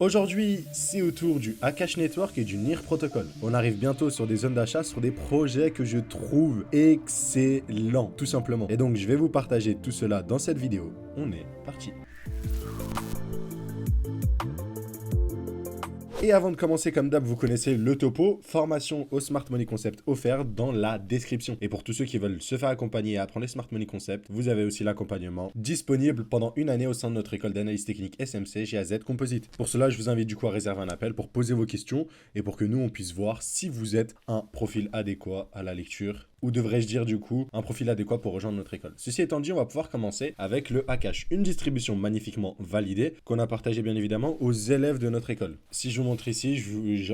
Aujourd'hui, c'est au tour du Akash Network et du NIR Protocol. On arrive bientôt sur des zones d'achat, sur des projets que je trouve excellents, tout simplement. Et donc, je vais vous partager tout cela dans cette vidéo. On est parti. Et avant de commencer, comme d'hab, vous connaissez le topo, formation au Smart Money Concept offert dans la description. Et pour tous ceux qui veulent se faire accompagner et apprendre les Smart Money Concept, vous avez aussi l'accompagnement disponible pendant une année au sein de notre école d'analyse technique SMC GAZ Composite. Pour cela, je vous invite du coup à réserver un appel pour poser vos questions et pour que nous, on puisse voir si vous êtes un profil adéquat à la lecture ou devrais-je dire du coup un profil adéquat pour rejoindre notre école. Ceci étant dit, on va pouvoir commencer avec le Akash, une distribution magnifiquement validée qu'on a partagée bien évidemment aux élèves de notre école. Si je vous montre ici,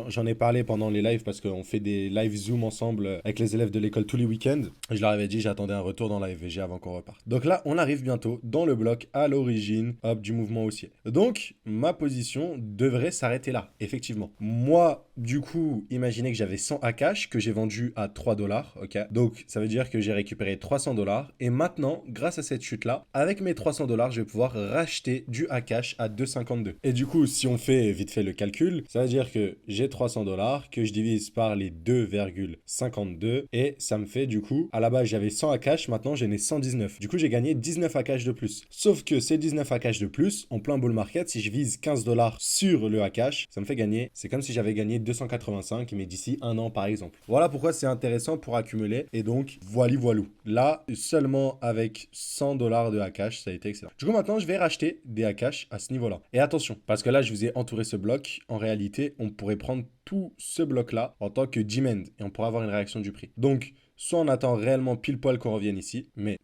j'en ai parlé pendant les lives parce qu'on fait des live Zoom ensemble avec les élèves de l'école tous les week-ends. Je leur avais dit j'attendais un retour dans la FVG avant qu'on reparte. Donc là, on arrive bientôt dans le bloc à l'origine du mouvement haussier. Donc, ma position devrait s'arrêter là, effectivement. Moi, du coup, imaginez que j'avais 100 Akash que j'ai vendu à 3 $, ok. Donc, ça veut dire que j'ai récupéré 300 $. Et maintenant, grâce à cette chute-là, avec mes 300 $, je vais pouvoir racheter du Akash à 2,52. Et du coup, si on fait vite fait le calcul, ça veut dire que j'ai 300 $, que je divise par les 2,52. Et ça me fait du coup, à la base, j'avais 100 Akash, maintenant j'en ai 119. Du coup, j'ai gagné 19 Akash de plus. Sauf que ces 19 Akash de plus, en plein bull market, si je vise 15 $ sur le Akash, ça me fait gagner. C'est comme si j'avais gagné 285, mais d'ici un an par exemple. Voilà pourquoi c'est intéressant pour accumuler. Et donc, voilou. Là, seulement avec 100 $ de Akash, ça a été excellent. Du coup, maintenant, je vais racheter des Akash à ce niveau-là. Et attention, parce que là, je vous ai entouré ce bloc. En réalité, on pourrait prendre tout ce bloc-là en tant que demand et on pourrait avoir une réaction du prix. Donc, soit on attend réellement pile poil qu'on revienne ici, mais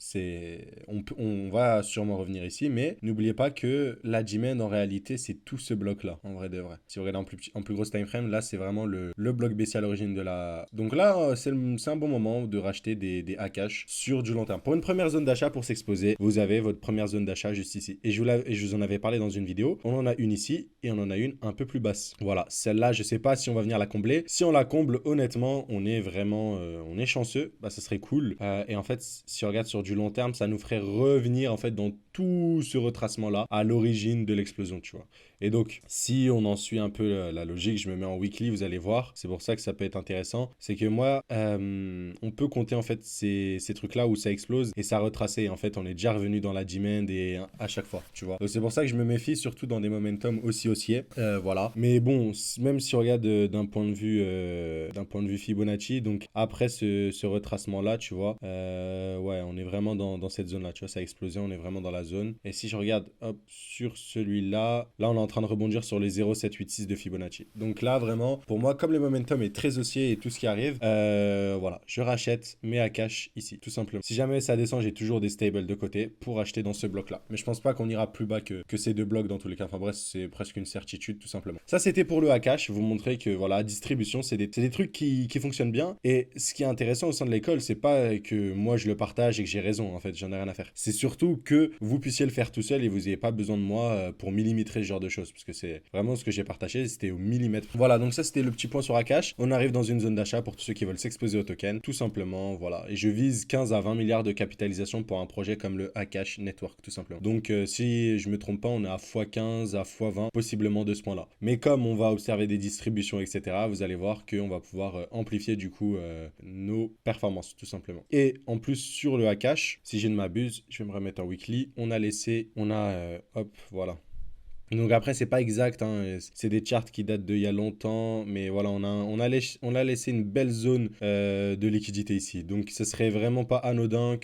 on va sûrement revenir ici, mais n'oubliez pas que la demand en réalité c'est tout ce bloc là, en vrai de vrai. Si vous regardez en plus grosse time frame, là c'est vraiment le bloc baissier à l'origine de la... Donc là c'est un bon moment de racheter des Akash sur du long terme. Pour une première zone d'achat pour s'exposer, vous avez votre première zone d'achat juste ici. Et je vous en avais parlé dans une vidéo, on en a une ici et on en a une un peu plus basse. Voilà, celle-là je sais pas si on va venir la combler. Si on la comble, honnêtement, on est vraiment... on est chanceux. Bah, ça serait cool. Et en fait, si on regarde sur du long terme, ça nous ferait revenir en fait dans tout ce retracement-là à l'origine de l'explosion, tu vois. Et donc, si on en suit un peu la logique, je me mets en weekly, vous allez voir. C'est pour ça que ça peut être intéressant. C'est que moi, on peut compter en fait ces trucs-là où ça explose et ça retracer. En fait, on est déjà revenu dans la demand et à chaque fois, tu vois. Donc c'est pour ça que je me méfie surtout dans des momentum aussi haussiers. Voilà. Mais bon, même si on regarde d'un point de vue Fibonacci, donc après ce retracement-là, tu vois, ouais, on est vraiment dans cette zone-là, tu vois, ça a explosé, on est vraiment dans la zone. Et si je regarde, hop, sur celui-là, là, on est en train de rebondir sur les 0,786 de Fibonacci. Donc là, vraiment, pour moi, comme le momentum est très haussier et tout ce qui arrive, voilà, je rachète mes Akash ici, tout simplement. Si jamais ça descend, j'ai toujours des stables de côté pour acheter dans ce bloc-là. Mais je pense pas qu'on ira plus bas que ces deux blocs dans tous les cas. Enfin bref, c'est presque une certitude, tout simplement. Ça, c'était pour le Akash. Vous montrer que, voilà, distribution, c'est des trucs qui fonctionnent bien. Et ce qui est intéressant au sein de l'école, c'est pas que moi je le partage et que j'ai raison, en fait, j'en ai rien à faire. C'est surtout que vous puissiez le faire tout seul et vous n'ayez pas besoin de moi pour millimétrer ce genre de choses, parce que c'est vraiment ce que j'ai partagé, c'était au millimètre. Voilà, donc ça c'était le petit point sur Akash. On arrive dans une zone d'achat pour tous ceux qui veulent s'exposer au token, tout simplement, voilà. Et je vise 15 à 20 milliards de capitalisation pour un projet comme le Akash Network, tout simplement. Donc si je me trompe pas, on est à x15, à x20, possiblement de ce point-là. Mais comme on va observer des distributions, etc., vous allez voir qu'on va pouvoir amplifier du coup nos performances, tout simplement. Et en plus, sur le Akash, si je ne m'abuse, je vais me remettre en weekly, hop, voilà. Donc après, c'est pas exact, hein, c'est des charts qui datent d'il y a longtemps, mais voilà, on a laissé une belle zone de liquidité ici. Donc ce serait vraiment pas anodin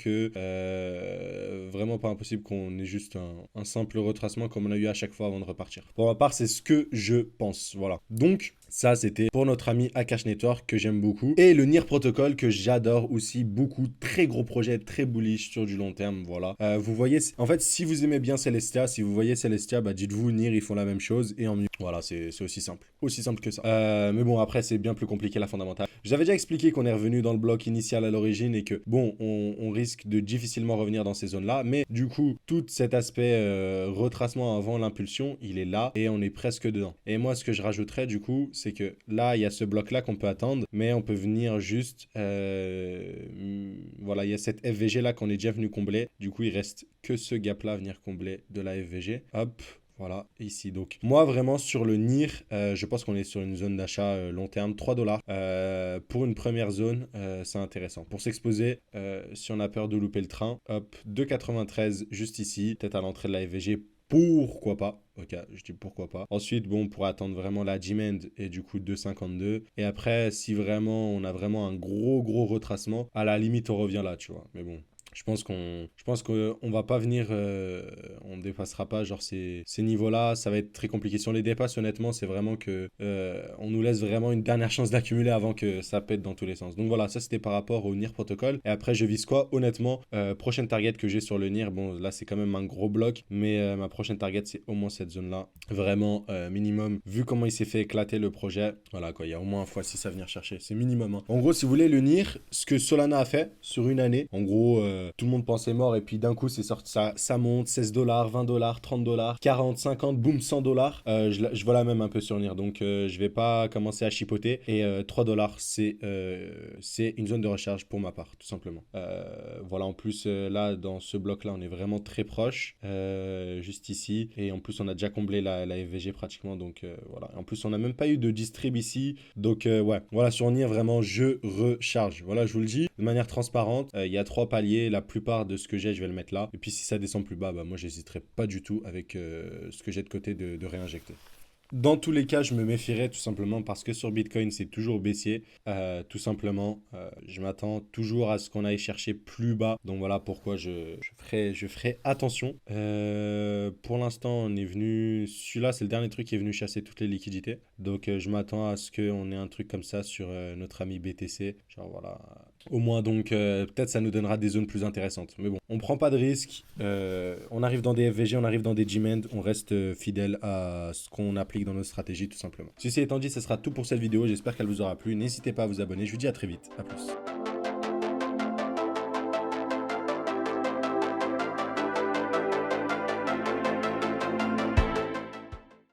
vraiment pas impossible qu'on ait juste un simple retracement comme on a eu à chaque fois avant de repartir. Pour ma part, c'est ce que je pense, voilà. Donc ça, c'était pour notre ami Akash Network que j'aime beaucoup. Et le NIR Protocol que j'adore aussi beaucoup. Très gros projet, très bullish sur du long terme, voilà. Vous voyez, en fait, si vous aimez bien Celestia, si vous voyez Celestia, bah dites-vous, NIR, ils font la même chose et en mieux. Voilà, c'est aussi simple. Aussi simple que ça. Mais bon, après, c'est bien plus compliqué la fondamentale. J'avais déjà expliqué qu'on est revenu dans le bloc initial à l'origine et que, bon, on risque de difficilement revenir dans ces zones-là. Mais du coup, tout cet aspect retracement avant l'impulsion, il est là et on est presque dedans. Et moi, ce que je rajouterais, du coup, c'est que là, il y a ce bloc-là qu'on peut attendre, mais on peut venir juste... voilà, il y a cette FVG-là qu'on est déjà venu combler. Du coup, il reste que ce gap-là à venir combler de la FVG. Hop. Voilà, ici. Donc, moi, vraiment, sur le NIR, je pense qu'on est sur une zone d'achat long terme, 3 dollars. Pour une première zone, c'est intéressant. Pour s'exposer, si on a peur de louper le train, hop, 2,93 juste ici, peut-être à l'entrée de la FVG. Pourquoi pas? Ok, je dis pourquoi pas. Ensuite, bon, on pourrait attendre vraiment la demand et du coup 2,52. Et après, si vraiment on a vraiment un gros retracement, à la limite, on revient là, tu vois. Mais bon, je pense qu'on va pas venir, on dépassera pas genre ces niveaux-là. Ça va être très compliqué. Si on les dépasse, honnêtement, c'est vraiment que on nous laisse vraiment une dernière chance d'accumuler avant que ça pète dans tous les sens. Donc voilà, ça c'était par rapport au NIR protocole. Et après, je vise quoi? Honnêtement, prochaine target que j'ai sur le NIR, bon là c'est quand même un gros bloc, mais ma prochaine target c'est au moins cette zone-là. Vraiment minimum. Vu comment il s'est fait éclater le projet, voilà quoi, il y a au moins un x6 à venir chercher. C'est minimum, hein. En gros, si vous voulez le NIR, ce que Solana a fait sur une année, en gros, tout le monde pensait mort et puis d'un coup c'est sorti, ça monte 16 dollars, 20 dollars, 30 dollars, 40, 50, boum, 100 dollars. Je vois la même un peu sur NIR, donc je vais pas commencer à chipoter. Et 3 dollars, c'est une zone de recharge pour ma part, tout simplement. Voilà, en plus là dans ce bloc là on est vraiment très proche, juste ici, et en plus on a déjà comblé la FVG pratiquement, donc voilà. En plus on n'a même pas eu de distrib ici, donc ouais, voilà, sur NIR vraiment je recharge. Voilà, je vous le dis de manière transparente, il y a 3 paliers, la plupart de ce que j'ai je vais le mettre là, et puis si ça descend plus bas, bah moi j'hésiterai pas du tout avec ce que j'ai de côté de réinjecter. Dans tous les cas, je me méfierais tout simplement parce que sur Bitcoin, c'est toujours baissier. Tout simplement, je m'attends toujours à ce qu'on aille chercher plus bas. Donc voilà pourquoi je ferai attention. Pour l'instant, on est venu... Celui-là, c'est le dernier truc qui est venu chasser toutes les liquidités. Donc je m'attends à ce qu'on ait un truc comme ça sur notre ami BTC. Genre voilà... Au moins, donc, peut-être ça nous donnera des zones plus intéressantes. Mais bon, on prend pas de risques. On arrive dans des FVG, on arrive dans des G-Mend. On reste fidèle à ce qu'on applique dans nos stratégies, tout simplement. Ceci étant dit, ce sera tout pour cette vidéo. J'espère qu'elle vous aura plu. N'hésitez pas à vous abonner. Je vous dis à très vite. À plus.